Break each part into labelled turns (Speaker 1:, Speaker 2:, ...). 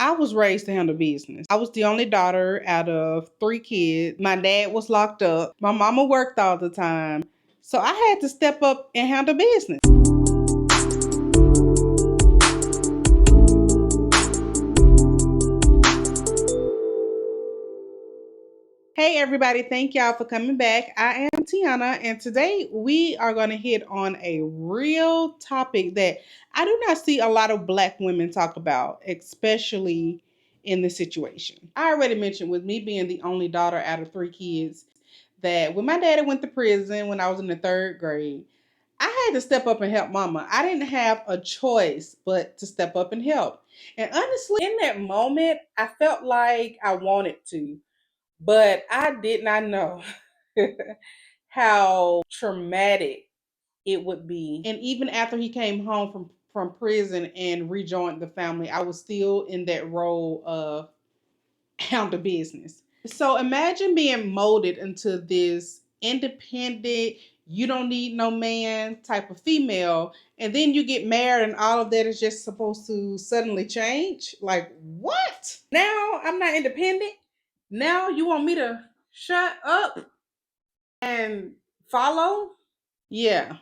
Speaker 1: I was raised to handle business. I was the only daughter out of 3 kids. My dad was locked up. My mama worked all the time. So I had to step up and handle business. Hey everybody, thank y'all for coming back. I am Tiana, and today we are going to hit on a real topic that I do not see a lot of Black women talk about, especially in this situation. I already mentioned, with me being the only daughter out of 3 kids, that when my daddy went to prison when I was in the 3rd grade, I had to step up and help mama. I didn't have a choice but to step up and help. And honestly, in that moment, I felt like I wanted to, but I did not know how traumatic it would be. And even after he came home from prison and rejoined the family, I was still in that role of handle business. So imagine being molded into this independent, you don't need no man type of female, and then you get married and all of that is just supposed to suddenly change. Like, what? Now I'm not independent? Now you want me to shut up and follow? Yeah,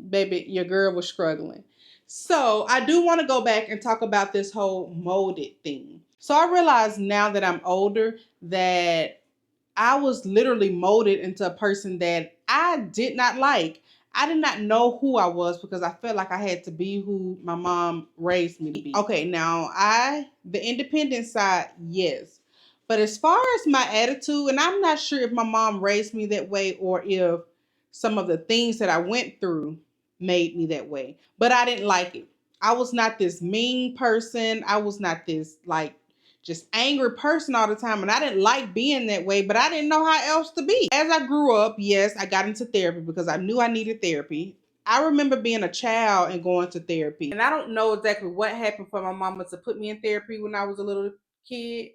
Speaker 1: baby, your girl was struggling. So I do want to go back and talk about this whole molded thing. So I realize now that I'm older that I was literally molded into a person that I did not like. I did not know who I was because I felt like I had to be who my mom raised me to be. Okay, now the independent side, yes. But as far as my attitude, and I'm not sure if my mom raised me that way or if some of the things that I went through made me that way. But I didn't like it. I was not this mean person. I was not this like just angry person all the time, and I didn't like being that way, but I didn't know how else to be. As I grew up, yes, I got into therapy because I knew I needed therapy. I remember being a child and going to therapy, and I don't know exactly what happened for my mama to put me in therapy when I was a little kid,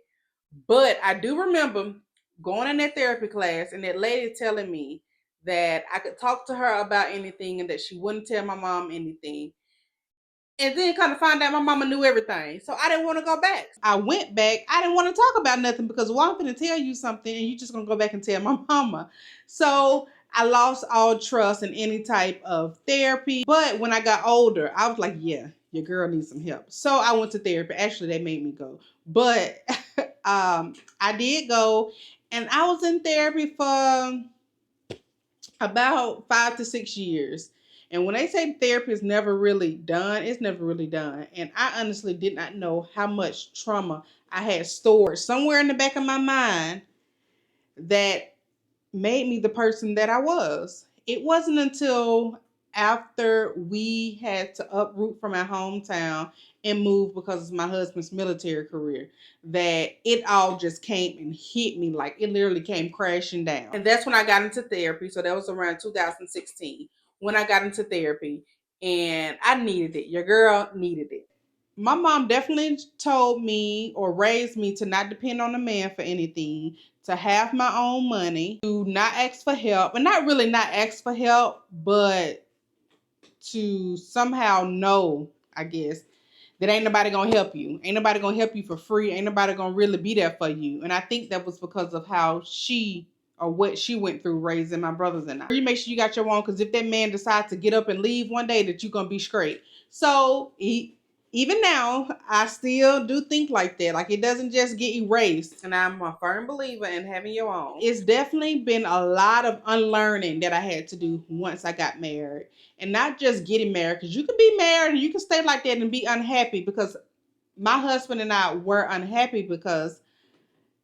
Speaker 1: but I do remember going in that therapy class and that lady telling me that I could talk to her about anything and that she wouldn't tell my mom anything. And then kind of find out my mama knew everything. So I didn't want to go back. I went back. I didn't want to talk about nothing because, well, I'm going to tell you something and you just going to go back and tell my mama. So I lost all trust in any type of therapy. But when I got older, I was like, yeah, your girl needs some help. So I went to therapy. Actually, they made me go. But I did go, and I was in therapy for about 5 to 6 years. And when they say therapy is never really done, it's never really done. And I honestly did not know how much trauma I had stored somewhere in the back of my mind that made me the person that I was. It wasn't until after we had to uproot from our hometown and move because of my husband's military career that it all just came and hit me, like it literally came crashing down. And that's when I got into therapy. So that was around 2016 when I got into therapy, and I needed it. Your girl needed it. My mom definitely told me or raised me to not depend on a man for anything, to have my own money, to not ask for help, and not really not ask for help, but to somehow know, I guess, that ain't nobody gonna help you. Ain't nobody gonna help you for free. Ain't nobody gonna really be there for you. And I think that was because of how she or what she went through raising my brothers and I. You make sure you got your own, because if that man decides to get up and leave one day, that you're gonna be straight. So even now, I still do think like that. Like, it doesn't just get erased. And I'm a firm believer in having your own. It's definitely been a lot of unlearning that I had to do once I got married. And not just getting married, because you can be married and you can stay like that and be unhappy, because my husband and I were unhappy because,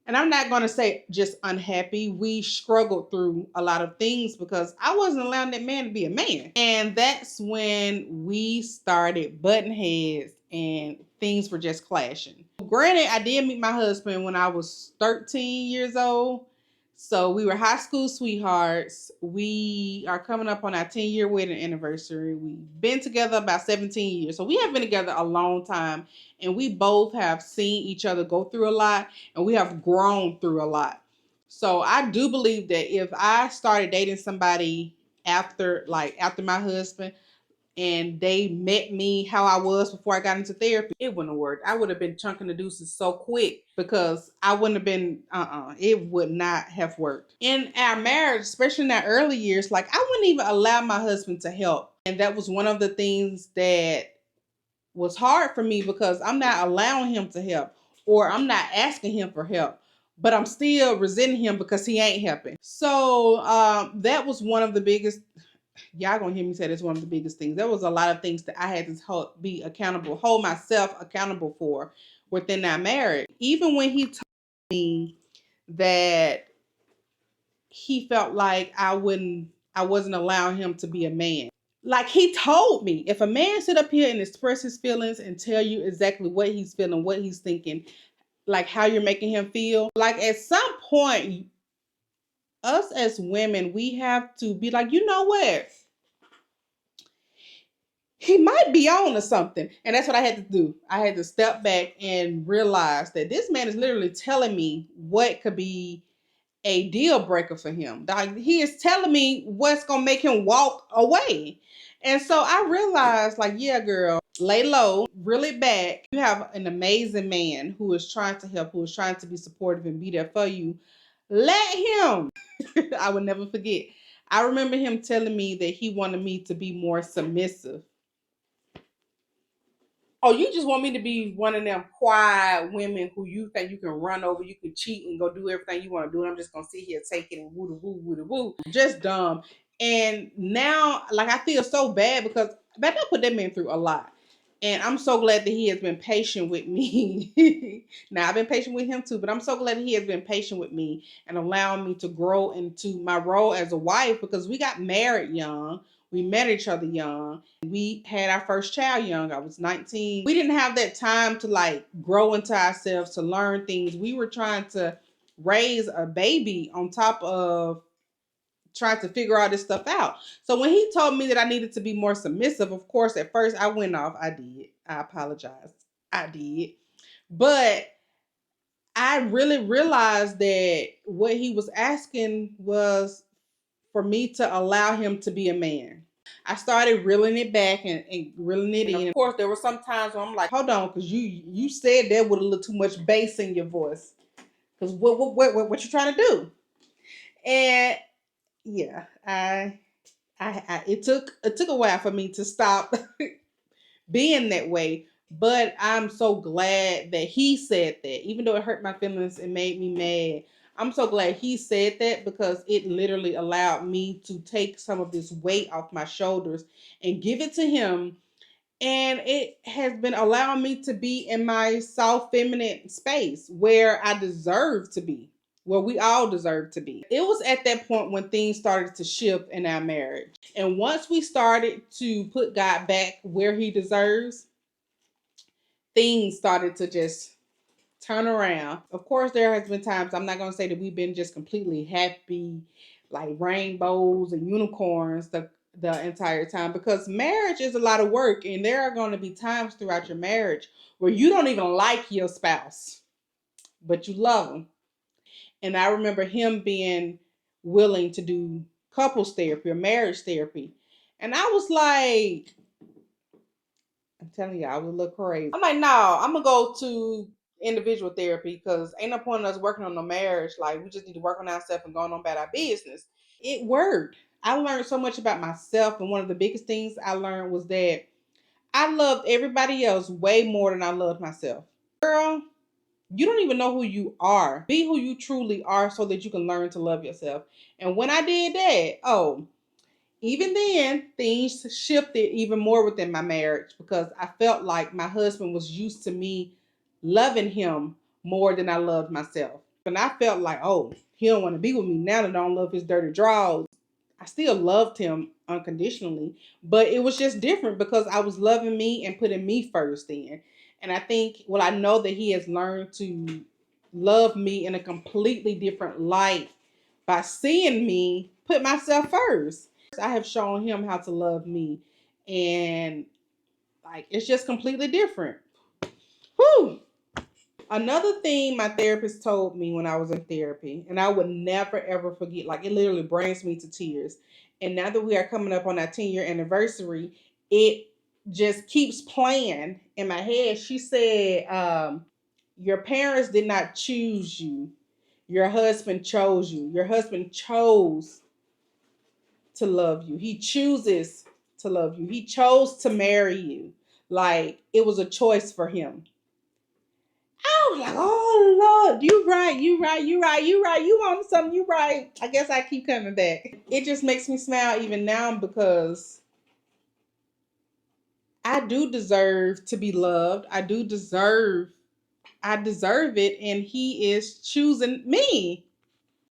Speaker 1: and I'm not going to say just unhappy, we struggled through a lot of things because I wasn't allowing that man to be a man. And that's when we started butting heads and things were just clashing. Granted, I did meet my husband when I was 13 years old. So we were high school sweethearts. We are coming up on our 10-year wedding anniversary. We've been together about 17 years. So we have been together a long time. And we both have seen each other go through a lot. And we have grown through a lot. So I do believe that if I started dating somebody after my husband, and they met me how I was before I got into therapy, it wouldn't have worked. I would have been chunking the deuces so quick because I wouldn't have been, it would not have worked. In our marriage, especially in the early years, like I wouldn't even allow my husband to help. And that was one of the things that was hard for me because I'm not allowing him to help or I'm not asking him for help, but I'm still resenting him because he ain't helping. So that was one of the biggest, y'all gonna hear me say that's one of the biggest things. There was a lot of things that I had to be accountable, hold myself accountable for within that marriage. Even when he told me that he felt like I wasn't allowing him to be a man. Like he told me, if a man sit up here and express his feelings and tell you exactly what he's feeling, what he's thinking, like how you're making him feel, like at some point, us as women, we have to be like, you know what? He might be on to something. And that's what I had to do. I had to step back and realize that this man is literally telling me what could be a deal breaker for him. Like he is telling me what's gonna make him walk away. And so I realized, like, yeah, girl, lay low, reel it back. You have an amazing man who is trying to help, who is trying to be supportive and be there for you. Let him. I would never forget. I remember him telling me that he wanted me to be more submissive. Oh, you just want me to be one of them quiet women who you think you can run over, you can cheat and go do everything you want to do. And I'm just gonna sit here, take it and woo the woo, woo the woo. Just dumb. And now, like, I feel so bad because back I put that man through a lot. And I'm so glad that he has been patient with me. Now I've been patient with him too, but I'm so glad he has been patient with me and allowing me to grow into my role as a wife because we got married young. We met each other young. We had our first child young. I was 19. We didn't have that time to like grow into ourselves, to learn things. We were trying to raise a baby on top of trying to figure all this stuff out. So when he told me that I needed to be more submissive, of course, at first I went off. I did. I apologize. I did. But I really realized that what he was asking was for me to allow him to be a man. I started reeling it back and reeling it in. Of course, there were some times where I'm like, hold on, because you said that with a little too much bass in your voice. Because what you trying to do? And yeah, it took a while for me to stop being that way. But I'm so glad that he said that, even though it hurt my feelings and made me mad. I'm so glad he said that because it literally allowed me to take some of this weight off my shoulders and give it to him. And it has been allowing me to be in my soft feminine space where I deserve to be, where we all deserve to be. It was at that point when things started to shift in our marriage. And once we started to put God back where he deserves, things started to just turn around. Of course, there has been times, I'm not going to say that we've been just completely happy, like rainbows and unicorns the entire time, because marriage is a lot of work. And there are going to be times throughout your marriage where you don't even like your spouse, but you love them. And I remember him being willing to do couples therapy or marriage therapy. And I was like, I'm telling you, I was a little crazy. I'm like, no, I'm gonna go to individual therapy because ain't no point in us working on no marriage. Like, we just need to work on ourselves and going on about our business. It worked. I learned so much about myself, and one of the biggest things I learned was that I loved everybody else way more than I loved myself. Girl, you don't even know who you are. Be who you truly are so that you can learn to love yourself. And when I did that, oh, even then, things shifted even more within my marriage because I felt like my husband was used to me loving him more than I loved myself. And I felt like, oh, he don't want to be with me now that I don't love his dirty drawers. I still loved him unconditionally, but it was just different because I was loving me and putting me first then. And I think, well, I know that he has learned to love me in a completely different light by seeing me put myself first. I have shown him how to love me, and like it's just completely different. Whew. Another thing my therapist told me when I was in therapy, and I would never ever forget, like it literally brings me to tears. And now that we are coming up on our 10-year anniversary, it just keeps playing in my head. She said, your parents did not choose you. Your husband chose you. Your husband chose to love you. He chooses to love you. He chose to marry you. Like it was a choice for him. I was like, oh Lord, you right, you right, you right, you right, you want something, you right. I guess I keep coming back. It just makes me smile even now because I do deserve to be loved. I deserve it, and he is choosing me.